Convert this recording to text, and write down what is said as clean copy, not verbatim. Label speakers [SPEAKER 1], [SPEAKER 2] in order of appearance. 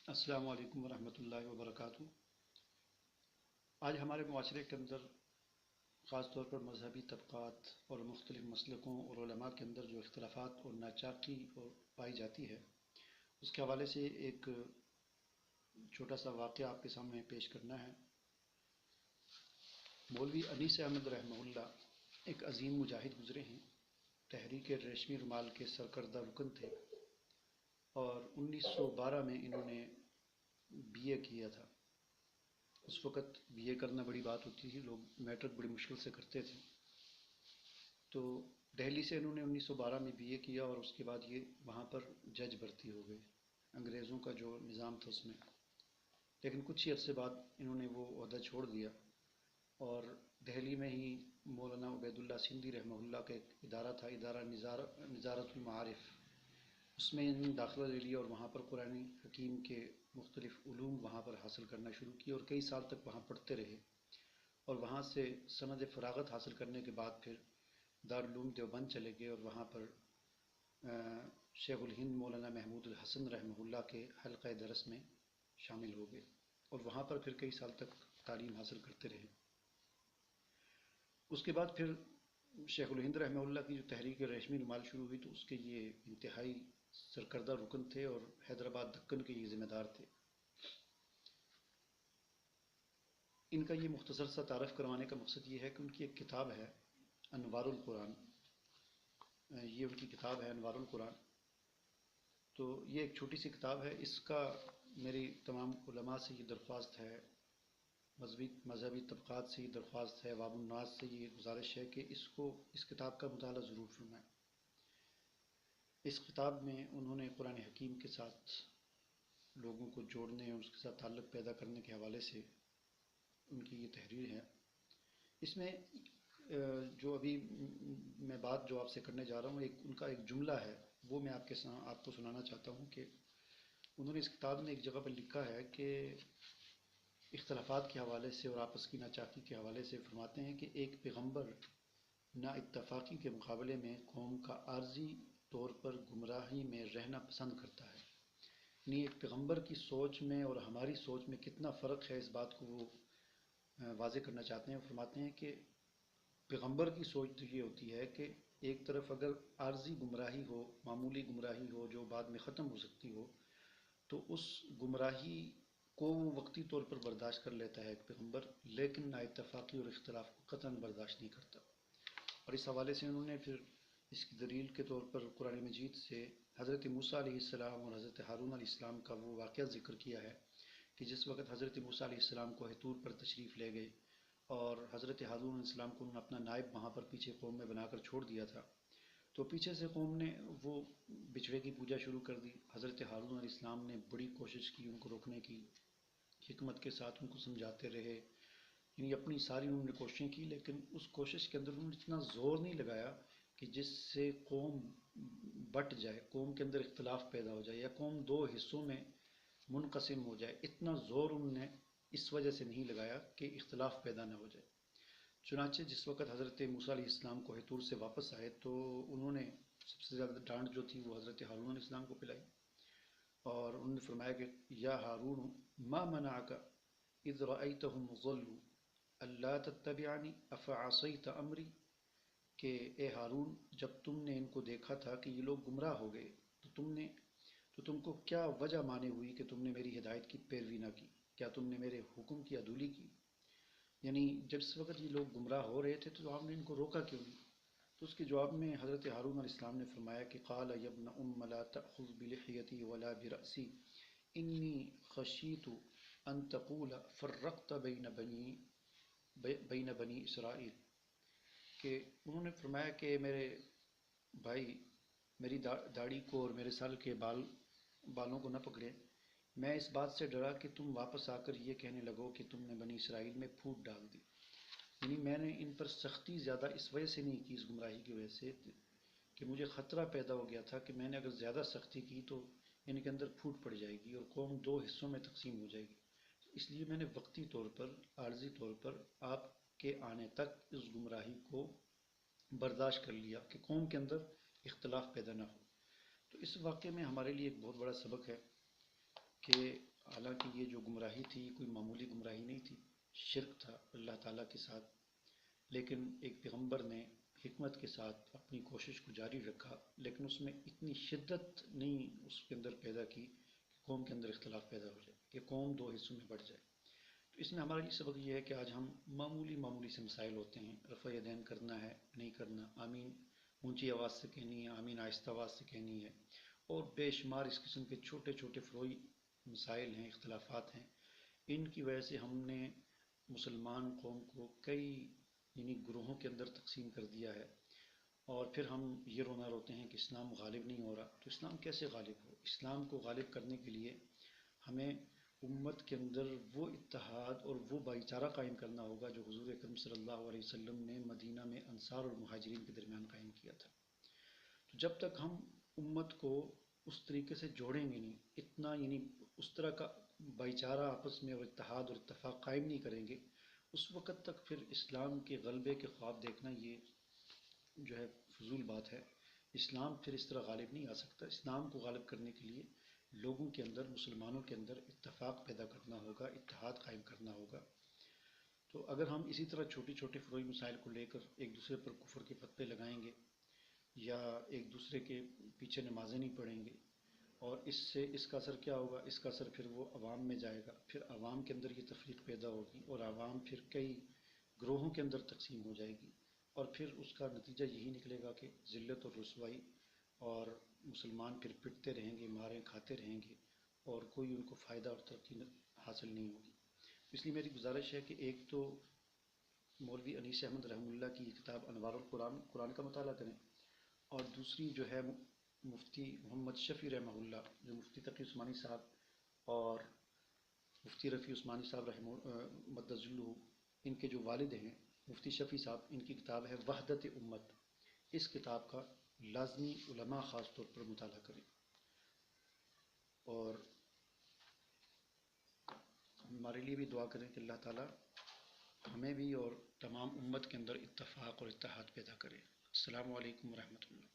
[SPEAKER 1] السلام علیکم ورحمۃ اللہ وبرکاتہ۔ آج ہمارے معاشرے کے اندر خاص طور پر مذہبی طبقات اور مختلف مسلکوں اور علماء کے اندر جو اختلافات اور ناچاقی اور پائی جاتی ہے، اس کے حوالے سے ایک چھوٹا سا واقعہ آپ کے سامنے پیش کرنا ہے۔ مولوی انیس احمد رحمہ اللہ ایک عظیم مجاہد گزرے ہیں۔ تحریک ریشمی رومال کے سرکردہ رکن تھے اور 1912 میں انہوں نے بی اے کیا تھا۔ اس وقت بی اے کرنا بڑی بات ہوتی تھی، لوگ میٹرک بڑی مشکل سے کرتے تھے۔ تو دہلی سے انہوں نے 1912 میں بی اے کیا اور اس کے بعد یہ وہاں پر جج بھرتی ہو گئے، انگریزوں کا جو نظام تھا اس میں۔ لیکن کچھ ہی عرصے بعد انہوں نے وہ عہدہ چھوڑ دیا اور دہلی میں ہی مولانا عبید اللہ سندھی رحمہ اللہ کا ایک ادارہ تھا، ادارہ نظارت المعارف، اس میں انہوں نے داخلہ لے لیا اور وہاں پر قرآن حکیم کے مختلف علوم وہاں پر حاصل کرنا شروع کیے اور کئی سال تک وہاں پڑھتے رہے۔ اور وہاں سے سند فراغت حاصل کرنے کے بعد پھر دارالعلوم دیوبند چلے گئے اور وہاں پر شیخ الہند مولانا محمود الحسن رحمہ اللہ کے حلقہ درس میں شامل ہو گئے اور وہاں پر پھر کئی سال تک تعلیم حاصل کرتے رہے۔ اس کے بعد پھر شیخ الہند رحمہ اللہ کی جو تحریک ریشمی رومال شروع ہوئی تو اس کے یہ انتہائی سرکردہ رکن تھے اور حیدرآباد دکن کے یہ ذمہ دار تھے۔ ان کا یہ مختصر سا تعارف کروانے کا مقصد یہ ہے کہ ان کی ایک کتاب ہے انوار القرآن، یہ ان کی کتاب ہے انوار القرآن۔ تو یہ ایک چھوٹی سی کتاب ہے، اس کا میری تمام علماء سے یہ درخواست ہے، مذہبی طبقات سے یہ درخواست ہے، عوام الناس سے یہ گزارش ہے کہ اس کتاب کا مطالعہ ضرور فرمائیں۔ اس کتاب میں انہوں نے قرآن حکیم کے ساتھ لوگوں کو جوڑنے اور اس کے ساتھ تعلق پیدا کرنے کے حوالے سے ان کی یہ تحریر ہے۔ اس میں جو ابھی میں بات جو آپ سے کرنے جا رہا ہوں، ان کا ایک جملہ ہے، وہ میں آپ کو سنانا چاہتا ہوں کہ انہوں نے اس کتاب میں ایک جگہ پر لکھا ہے کہ اختلافات کے حوالے سے اور آپس کی ناچاقی کے حوالے سے فرماتے ہیں کہ ایک پیغمبر نا اتفاقی کے مقابلے میں قوم کا عارضی طور پر گمراہی میں رہنا پسند کرتا ہے۔ یعنی ایک پیغمبر کی سوچ میں اور ہماری سوچ میں کتنا فرق ہے، اس بات کو وہ واضح کرنا چاہتے ہیں۔ فرماتے ہیں کہ پیغمبر کی سوچ تو یہ ہوتی ہے کہ ایک طرف اگر عارضی گمراہی ہو، معمولی گمراہی ہو جو بعد میں ختم ہو سکتی ہو، تو اس گمراہی کو وہ وقتی طور پر برداشت کر لیتا ہے ایک پیغمبر، لیکن نا اتفاقی اور اختلاف کو قطعاً برداشت نہیں کرتا۔ اور اس حوالے سے انہوں نے پھر اس کی دلیل کے طور پر قرآن مجید سے حضرت موسیٰ علیہ السلام اور حضرت ہارون علیہ السلام کا وہ واقعہ ذکر کیا ہے کہ جس وقت حضرت موسیٰ علیہ السلام کو طور پر تشریف لے گئے اور حضرت ہارون علیہ السلام کو انہوں نے اپنا نائب وہاں پر پیچھے قوم میں بنا کر چھوڑ دیا تھا، تو پیچھے سے قوم نے وہ بچھڑے کی پوجا شروع کر دی۔ حضرت ہارون علیہ السلام نے بڑی کوشش کی ان کو روکنے کی، حکمت کے ساتھ ان کو سمجھاتے رہے، یعنی اپنی ساری انہوں نے کوششیں کی، لیکن اس کوشش کے اندر انہوں نے اتنا زور نہیں لگایا کہ جس سے قوم بٹ جائے، قوم کے اندر اختلاف پیدا ہو جائے یا قوم دو حصوں میں منقسم ہو جائے۔ اتنا زور انہوں نے اس وجہ سے نہیں لگایا کہ اختلاف پیدا نہ ہو جائے۔ چنانچہ جس وقت حضرت موسیٰ علیہ السلام کو طور سے واپس آئے تو انہوں نے سب سے زیادہ ڈانٹ جو تھی وہ حضرت ہارون علیہ السلام کو پلائی اور انہوں نے فرمایا کہ یا ہارون ما منعک اذ رأیتہم ضلوا الا تتبعنی افعصیت امری، کہ اے ہارون جب تم نے ان کو دیکھا تھا کہ یہ لوگ گمراہ ہو گئے تو تم کو کیا وجہ مانے ہوئی کہ تم نے میری ہدایت کی پیروی نہ کی، کیا تم نے میرے حکم کی عدولی کی؟ یعنی جس وقت یہ لوگ گمراہ ہو رہے تھے تو آپ نے ان کو روکا کیوں نہیں؟ تو اس کے جواب میں حضرت ہارون علیہ السلام نے فرمایا کہ قال یا ابن ام لا تأخذ بلحیتی ولا برأسی انی خشیت ان تقول فرقت بین بنی اسرائیل، کہ انہوں نے فرمایا کہ میرے بھائی میری داڑھی کو اور میرے سر کے بالوں کو نہ پکڑے، میں اس بات سے ڈرا کہ تم واپس آ کر یہ کہنے لگو کہ تم نے بنی اسرائیل میں پھوٹ ڈال دی۔ یعنی میں نے ان پر سختی زیادہ اس وجہ سے نہیں کی، اس گمراہی کی وجہ سے کہ مجھے خطرہ پیدا ہو گیا تھا کہ میں نے اگر زیادہ سختی کی تو ان کے اندر پھوٹ پڑ جائے گی اور قوم دو حصوں میں تقسیم ہو جائے گی، اس لیے میں نے وقتی طور پر عارضی طور پر آپ کے آنے تک اس گمراہی کو برداشت کر لیا کہ قوم کے اندر اختلاف پیدا نہ ہو۔ تو اس واقعے میں ہمارے لیے ایک بہت بڑا سبق ہے کہ حالانکہ یہ جو گمراہی تھی کوئی معمولی گمراہی نہیں تھی، شرک تھا اللہ تعالیٰ کے ساتھ، لیکن ایک پیغمبر نے حکمت کے ساتھ اپنی کوشش کو جاری رکھا، لیکن اس میں اتنی شدت نہیں اس کے اندر پیدا کی کہ قوم کے اندر اختلاف پیدا ہو جائے، کہ قوم دو حصوں میں بڑھ جائے۔ تو اس میں ہمارے لیے سبق یہ ہے کہ آج ہم معمولی سے مسائل ہوتے ہیں، رفع یدین کرنا ہے نہیں کرنا، آمین اونچی آواز سے کہنی ہے، آمین آہستہ آواز سے کہنی ہے، اور بے شمار اس قسم کے چھوٹے چھوٹے فروعی مسائل ہیں، اختلافات ہیں۔ ان کی وجہ سے ہم نے مسلمان قوم کو کئی گروہوں کے اندر تقسیم کر دیا ہے، اور پھر ہم یہ رونا روتے ہیں کہ اسلام غالب نہیں ہو رہا۔ تو اسلام کیسے غالب ہو؟ اسلام کو غالب کرنے کے لیے ہمیں امت کے اندر وہ اتحاد اور وہ بھائی چارہ قائم کرنا ہوگا جو حضور اکرم صلی اللہ علیہ وسلم نے مدینہ میں انصار اور مہاجرین کے درمیان قائم کیا تھا۔ تو جب تک ہم امت کو اس طریقے سے جوڑیں گے نہیں، اتنا اس طرح کا بھائی چارہ آپس میں اور اتحاد اور اتفاق قائم نہیں کریں گے، اس وقت تک پھر اسلام کے غلبے کے خواب دیکھنا یہ جو ہے فضول بات ہے۔ اسلام پھر اس طرح غالب نہیں آ سکتا۔ اسلام کو غالب کرنے کے لیے لوگوں کے اندر، مسلمانوں کے اندر اتفاق پیدا کرنا ہوگا، اتحاد قائم کرنا ہوگا۔ تو اگر ہم اسی طرح چھوٹی چھوٹی فروعی مسائل کو لے کر ایک دوسرے پر کفر کے پتے لگائیں گے، یا ایک دوسرے کے پیچھے نمازیں نہیں پڑھیں گے، اور اس کا اثر کیا ہوگا؟ اس کا اثر پھر وہ عوام میں جائے گا، پھر عوام کے اندر یہ تفریق پیدا ہوگی، اور عوام پھر کئی گروہوں کے اندر تقسیم ہو جائے گی، اور پھر اس کا نتیجہ یہی نکلے گا کہ ذلت اور رسوائی، اور مسلمان پھر پٹتے رہیں گے، ماریں کھاتے رہیں گے، اور کوئی ان کو فائدہ اور ترقی حاصل نہیں ہوگی۔ اس لیے میری گزارش ہے کہ ایک تو مولوی انیس احمد رحمہ اللہ کی کتاب انوار القرآن، قرآن کا مطالعہ کریں، اور دوسری جو ہے مفتی محمد شفیع رحمہ اللہ، جو مفتی تقی عثمانی صاحب اور مفتی رفیع عثمانی صاحب رحمہ مدظ اللہ، ان کے جو والد ہیں مفتی شفیع صاحب، ان کی کتاب ہے وحدت امت۔ اس کتاب کا لازمی علماء خاص طور پر مطالعہ کریں، اور ہمارے لیے بھی دعا کریں کہ اللہ تعالیٰ ہمیں بھی اور تمام امت کے اندر اتفاق اور اتحاد پیدا کرے۔ السلام علیکم ورحمۃ اللہ۔